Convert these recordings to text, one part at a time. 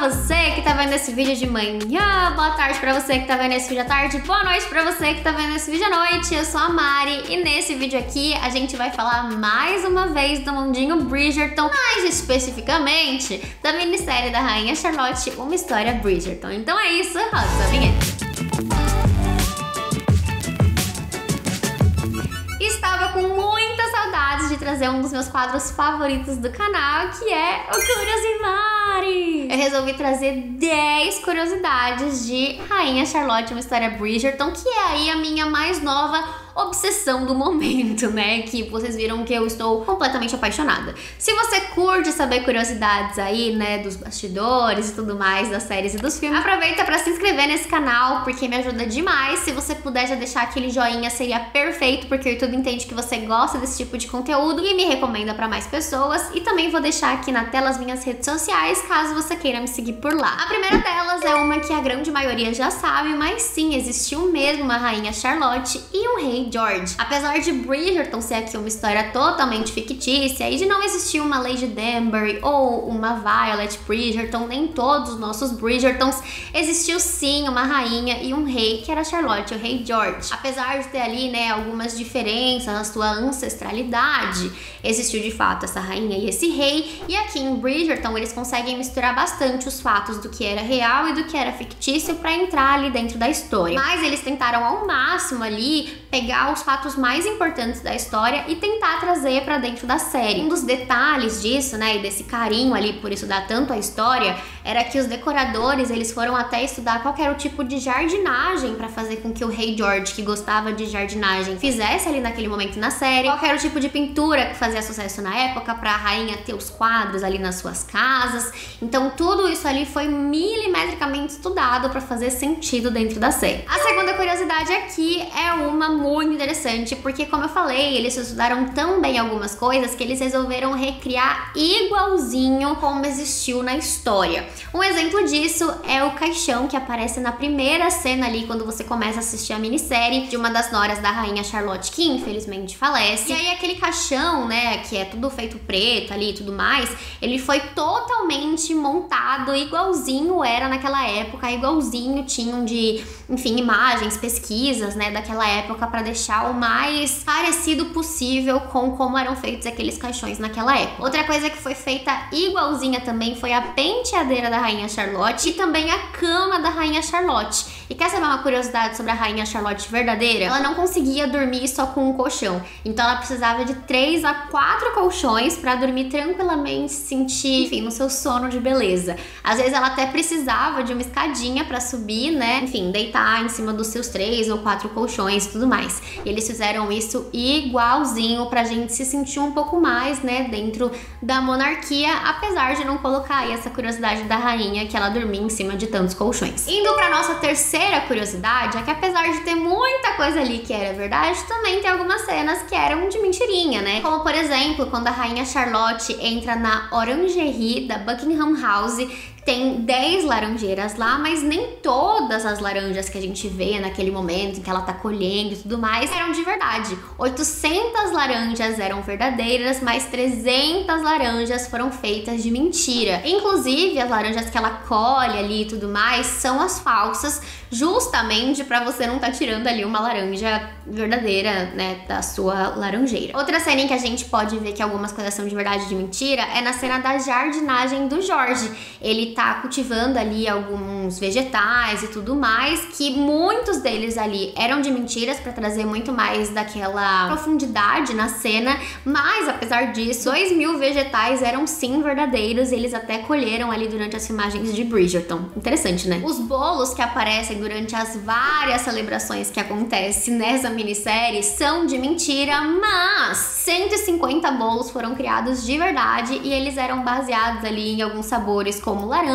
você que tá vendo esse vídeo de manhã, boa tarde pra você que tá vendo esse vídeo à tarde, boa noite pra você que tá vendo esse vídeo à noite. Eu sou a Mari e nesse vídeo aqui a gente vai falar mais uma vez do mundinho Bridgerton, mais especificamente da minissérie da Rainha Charlotte, Uma História Bridgerton. Então é isso, roda a vinheta. Estava com muitas saudades de trazer um dos meus quadros favoritos do canal, que é o Curiosimari. Eu resolvi trazer 10 curiosidades de Rainha Charlotte, Uma História Bridgerton, que é aí a minha mais nova obsessão do momento, né? Que vocês viram que eu estou completamente apaixonada. Se você curte saber curiosidades aí, né, dos bastidores e tudo mais, das séries e dos filmes, aproveita pra se inscrever nesse canal, porque me ajuda demais. Se você puder já deixar aquele joinha, seria perfeito, porque o YouTube entende que você gosta desse tipo de conteúdo e me recomenda pra mais pessoas. E também vou deixar aqui na tela as minhas redes sociais, caso você queira me seguir por lá. A primeira delas é uma que a grande maioria já sabe, mas sim, existiu mesmo uma Rainha Charlotte e um Rei George. Apesar de Bridgerton ser aqui uma história totalmente fictícia e de não existir uma Lady Danbury ou uma Violet Bridgerton, nem todos os nossos Bridgertons, existiu sim uma rainha e um rei, que era Charlotte, o Rei George. Apesar de ter ali, né, algumas diferenças na sua ancestralidade, existiu de fato essa rainha e esse rei, e aqui em Bridgerton eles conseguem misturar bastante os fatos do que era real e do que era fictício para entrar ali dentro da história. Mas eles tentaram ao máximo ali pegar os fatos mais importantes da história e tentar trazer para dentro da série. Um dos detalhes disso, né, e desse carinho ali por estudar tanto a história, era que os decoradores, eles foram até estudar qual era o tipo de jardinagem para fazer com que o Rei George, que gostava de jardinagem, fizesse ali naquele momento na série, qual era o tipo de pintura que fazia sucesso na época para a rainha ter os quadros ali nas suas casas. Então tudo isso ali foi milimetricamente estudado para fazer sentido dentro da série. A segunda curiosidade aqui é uma muito interessante, porque como eu falei, eles estudaram tão bem algumas coisas que eles resolveram recriar igualzinho como existiu na história. Um exemplo disso é o caixão que aparece na primeira cena ali, quando você começa a assistir a minissérie, de uma das noras da Rainha Charlotte, que infelizmente falece. E aí aquele caixão, né, que é tudo feito preto ali e tudo mais, ele foi totalmente montado igualzinho era naquela época, igualzinho tinham de, enfim, imagens, pesquisas, né, daquela época para deixar o mais parecido possível com como eram feitos aqueles caixões naquela época. Outra coisa que foi feita igualzinha também foi a penteadeira da Rainha Charlotte e também a cama da Rainha Charlotte. E quer saber uma curiosidade sobre a Rainha Charlotte verdadeira? Ela não conseguia dormir só com um colchão, então ela precisava de 3 a 4 colchões para dormir tranquilamente, sentir, enfim, no seu sono de beleza. Às vezes ela até precisava de uma escadinha para subir, né, enfim, deitar em cima dos seus 3 ou 4 colchões e tudo mais. E eles fizeram isso igualzinho pra gente se sentir um pouco mais, né, dentro da monarquia, apesar de não colocar aí essa curiosidade da rainha que ela dormia em cima de tantos colchões. Indo pra nossa terceira curiosidade, é que apesar de ter muita coisa ali que era verdade, também tem algumas cenas que eram de mentirinha, né? Como, por exemplo, quando a Rainha Charlotte entra na orangerie da Buckingham House, tem 10 laranjeiras lá, mas nem todas as laranjas que a gente vê naquele momento em que ela tá colhendo e tudo mais eram de verdade. 800 laranjas eram verdadeiras, mas 300 laranjas foram feitas de mentira. Inclusive, as laranjas que ela colhe ali e tudo mais são as falsas, justamente pra você não tá tirando ali uma laranja verdadeira, né, da sua laranjeira. Outra cena em que a gente pode ver que algumas coisas são de verdade e de mentira é na cena da jardinagem do George. Ele tá cultivando ali alguns vegetais e tudo mais, que muitos deles ali eram de mentiras para trazer muito mais daquela profundidade na cena, mas apesar disso, 2.000 vegetais eram sim verdadeiros e eles até colheram ali durante as filmagens de Bridgerton. Interessante, né? Os bolos que aparecem durante as várias celebrações que acontecem nessa minissérie são de mentira, mas 150 bolos foram criados de verdade e eles eram baseados ali em alguns sabores como laranja,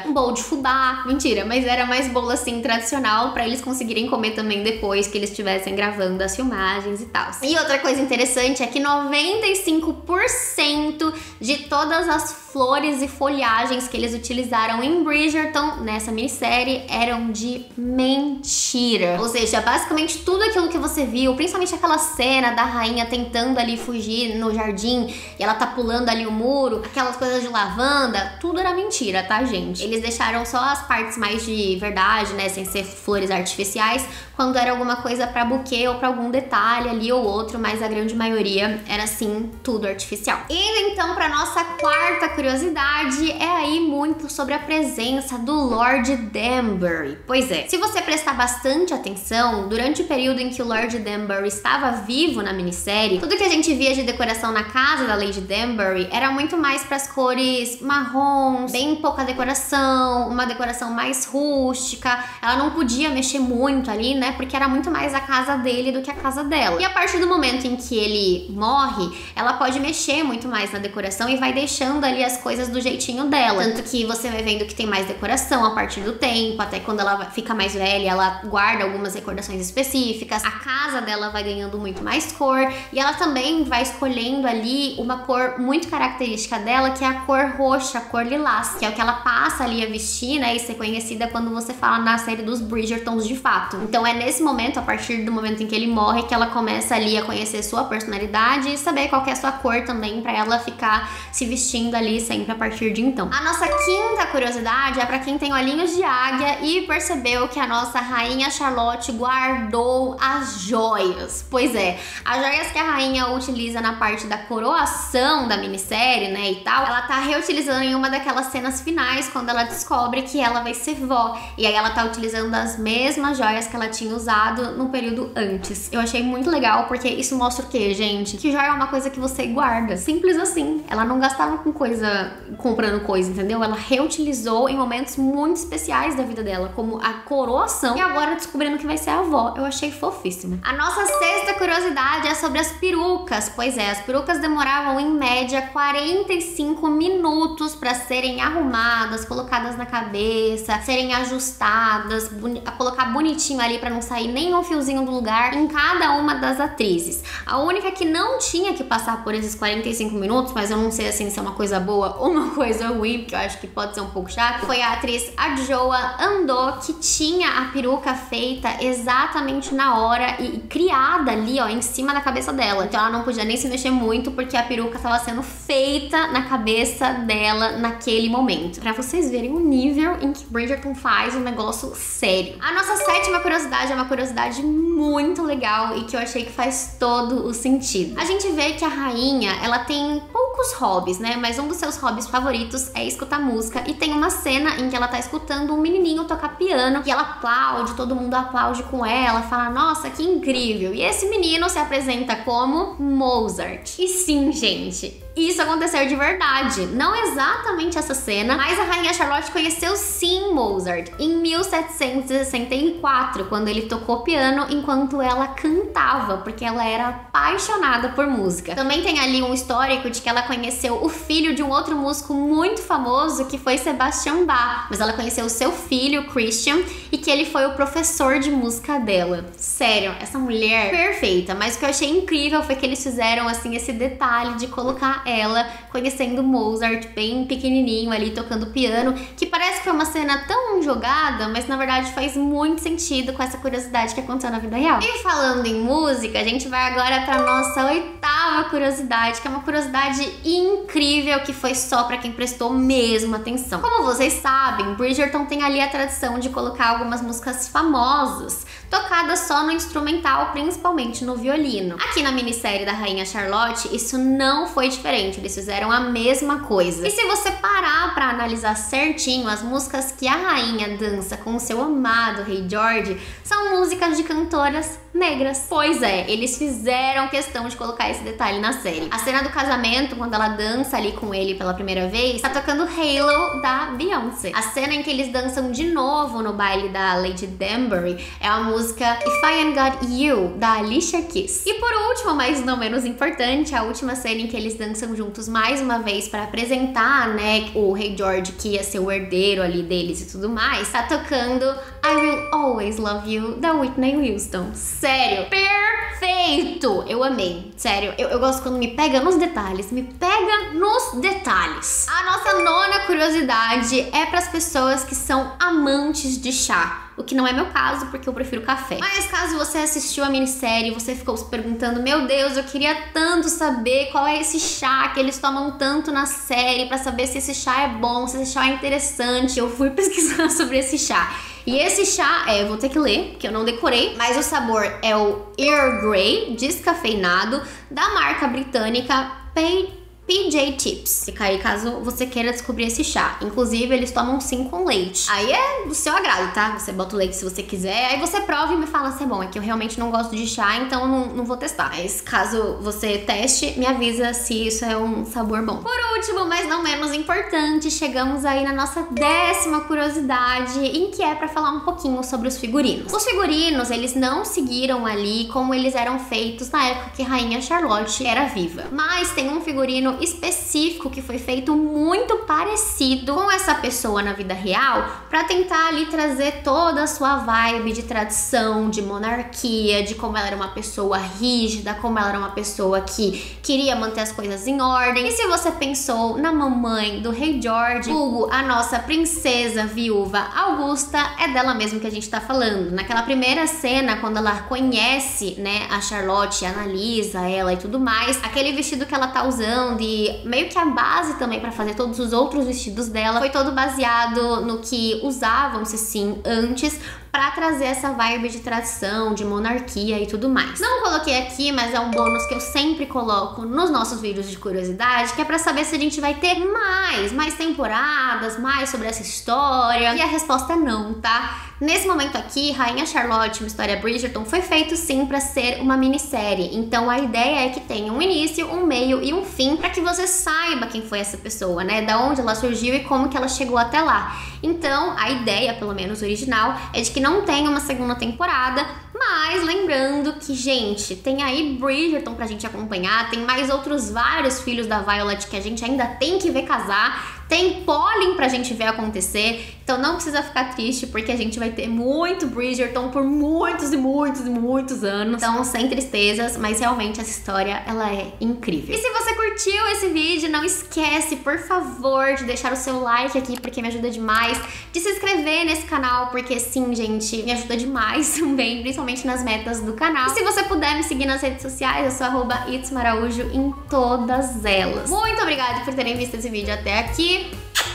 um bolo de fubá, mentira, mas era mais bolo assim tradicional pra eles conseguirem comer também depois que eles estivessem gravando as filmagens e tal. E outra coisa interessante é que 95% de todas as flores e folhagens que eles utilizaram em Bridgerton, nessa minissérie, eram de mentira. Ou seja, basicamente tudo aquilo que você viu, principalmente aquela cena da rainha tentando ali fugir no jardim e ela tá pulando ali o muro, aquelas coisas de lavanda, tudo era mentira, tá, gente? Eles deixaram só as partes mais de verdade, né, sem ser flores artificiais, quando era alguma coisa pra buquê ou pra algum detalhe ali ou outro, mas a grande maioria era sim tudo artificial. E então pra nossa quarta curiosidade é aí muito sobre a presença do Lord Danbury. Pois é, se você prestar bastante atenção, durante o período em que o Lord Danbury estava vivo na minissérie, tudo que a gente via de decoração na casa da Lady Danbury era muito mais pras cores marrons, bem pouca decoração, uma decoração mais rústica. Ela não podia mexer muito ali, né, porque era muito mais a casa dele do que a casa dela. E a partir do momento em que ele morre, ela pode mexer muito mais na decoração e vai deixando ali as coisas do jeitinho dela. Tanto que você vai vendo que tem mais decoração a partir do tempo, até quando ela fica mais velha, ela guarda algumas recordações específicas. A casa dela vai ganhando muito mais cor e ela também vai escolhendo ali uma cor muito característica dela, que é a cor roxa, a cor lilás, que é o que ela passa ali a vestir, né, e ser conhecida quando você fala na série dos Bridgertons de fato. Então é nesse momento, a partir do momento em que ele morre, que ela começa ali a conhecer sua personalidade e saber qual que é a sua cor também, pra ela ficar se vestindo ali sempre a partir de então. A nossa quinta curiosidade é pra quem tem olhinhos de águia e percebeu que a nossa rainha Charlotte guardou as joias. Pois é, as joias que a rainha utiliza na parte da coroação da minissérie, né, e tal, ela tá reutilizando em uma daquelas cenas finais, quando ela descobre que ela vai ser vó. E aí ela tá utilizando as mesmas joias que ela tinha usado no período antes. Eu achei muito legal, porque isso mostra o quê, gente? Que joia é uma coisa que você guarda. Simples assim. Ela não gastava com coisa, comprando coisa, entendeu? Ela reutilizou em momentos muito especiais da vida dela, como a coroação, e agora descobrindo que vai ser a avó. Eu achei fofíssima. A nossa sexta curiosidade é sobre as perucas. Pois é, as perucas demoravam em média 45 minutos pra serem arrumadas, colocadas na cabeça, serem ajustadas, colocar bonitinho ali pra não sair nenhum fiozinho do lugar em cada uma das atrizes. A única que não tinha que passar por esses 45 minutos, mas eu não sei assim se é uma coisa boa ou uma coisa ruim, porque eu acho que pode ser um pouco chato, foi a atriz Adjoa Andoh, que tinha a peruca feita exatamente na hora e criada ali, ó, em cima da cabeça dela. Então ela não podia nem se mexer muito, porque a peruca estava sendo feita na cabeça dela naquele momento. Pra vocês verem o nível em que Bridgerton faz um negócio sério. A nossa sétima curiosidade é uma curiosidade muito legal e que eu achei que faz todo o sentido. A gente vê que a rainha, ela tem poucos hobbies, né? Mas um dos seus hobbies favoritos é escutar música, e tem uma cena em que ela tá escutando um menininho tocar piano e ela aplaude, todo mundo aplaude com ela, fala, nossa, que incrível. E esse menino se apresenta como Mozart. E sim, gente, isso aconteceu de verdade. Não exatamente essa cena, mas a rainha Charlotte conheceu sim Mozart em 1764, quando ele tocou piano enquanto ela cantava, porque ela era apaixonada por música. Também tem ali um histórico de que ela conheceu o filho de um outro músico muito famoso, que foi Sebastian Bach, mas ela conheceu o seu filho, Christian, e que ele foi o professor de música dela. Sério, essa mulher perfeita. Mas o que eu achei incrível foi que eles fizeram assim esse detalhe de colocar ela conhecendo Mozart bem pequenininho ali tocando piano, que parece que foi uma cena tão jogada, mas na verdade faz muito sentido com essa curiosidade que aconteceu na vida real. E falando em música, a gente vai agora para nossa oitava curiosidade, que é uma curiosidade incrível que foi só para quem prestou mesmo atenção. Como vocês sabem, Bridgerton tem ali a tradição de colocar algumas músicas famosas tocadas só no instrumental, principalmente no violino. Aqui na minissérie da Rainha Charlotte, isso não foi diferente, eles fizeram a mesma coisa. E se você parar pra analisar certinho, as músicas que a rainha dança com o seu amado Rei George são músicas de cantoras negras. Pois é, eles fizeram questão de colocar esse detalhe na série. A cena do casamento, quando ela dança ali com ele pela primeira vez, tá tocando Halo da Beyoncé. A cena em que eles dançam de novo no baile da Lady Danbury é a música If I Ain't Got You, da Alicia Keys. E por último, mas não menos importante, a última cena em que eles dançam juntos mais uma vez para apresentar, né, o Rei George, que ia ser o herdeiro ali deles e tudo mais, tá tocando I Will Always Love You, da Whitney Houston. Sério, perfeito! Eu amei. Sério, eu gosto quando me pega nos detalhes. Me pega nos detalhes. A nossa nona curiosidade é para as pessoas que são amantes de chá. O que não é meu caso, porque eu prefiro café. Mas caso você assistiu a minissérie e você ficou se perguntando, meu Deus, eu queria tanto saber qual é esse chá que eles tomam tanto na série, pra saber se esse chá é bom, se esse chá é interessante. Eu fui pesquisar sobre esse chá. E esse chá, eu vou ter que ler, porque eu não decorei, mas o sabor é o Earl Grey descafeinado, da marca britânica PJ Tips. Fica aí caso você queira descobrir esse chá. Inclusive, eles tomam sim com leite. Aí é do seu agrado, tá? Você bota o leite se você quiser. Aí você prova e me fala se é bom. É que eu realmente não gosto de chá, então não vou testar. Mas caso você teste, me avisa se isso é um sabor bom. Por último, mas não menos importante, chegamos aí na nossa 10ª curiosidade, em que é pra falar um pouquinho sobre os figurinos. Os figurinos, eles não seguiram ali como eles eram feitos na época que Rainha Charlotte era viva. Mas tem um figurino específico que foi feito muito parecido com essa pessoa na vida real, pra tentar ali trazer toda a sua vibe de tradição, de monarquia, de como ela era uma pessoa rígida, como ela era uma pessoa que queria manter as coisas em ordem. E se você pensou na mamãe do rei George, Hugo, a nossa princesa viúva Augusta, é dela mesmo que a gente tá falando. Naquela primeira cena, quando ela conhece, né, a Charlotte, analisa ela e tudo mais, aquele vestido que ela tá usando e meio que a base também pra fazer todos os outros vestidos dela foi todo baseado no que usavam-se sim antes, pra trazer essa vibe de tradição, de monarquia e tudo mais. Não coloquei aqui, mas é um bônus que eu sempre coloco nos nossos vídeos de curiosidade, que é pra saber se a gente vai ter mais temporadas, mais sobre essa história. E a resposta é não, tá? Nesse momento aqui, Rainha Charlotte, uma história Bridgerton, foi feito sim pra ser uma minissérie. Então a ideia é que tenha um início, um meio e um fim, pra que você saiba quem foi essa pessoa, né? Da onde ela surgiu e como que ela chegou até lá. Então a ideia, pelo menos original, é de que não tenha uma segunda temporada, mas lembrando que, gente, tem aí Bridgerton pra gente acompanhar, tem mais outros vários filhos da Violet que a gente ainda tem que ver casar, tem Polly pra gente ver acontecer, então não precisa ficar triste porque a gente vai ter muito Bridgerton por muitos e muitos anos, então sem tristezas, mas realmente essa história, ela é incrível. E se você curtiu esse vídeo, não esquece, por favor, de deixar o seu like aqui porque me ajuda demais, de se inscrever nesse canal porque sim, gente, me ajuda demais também, principalmente nas metas do canal. E se você puder me seguir nas redes sociais, eu sou @itsmaraújo em todas elas. Muito obrigada por terem visto esse vídeo até aqui.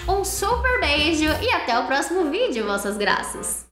Um super beijo e até o próximo vídeo, vossas graças!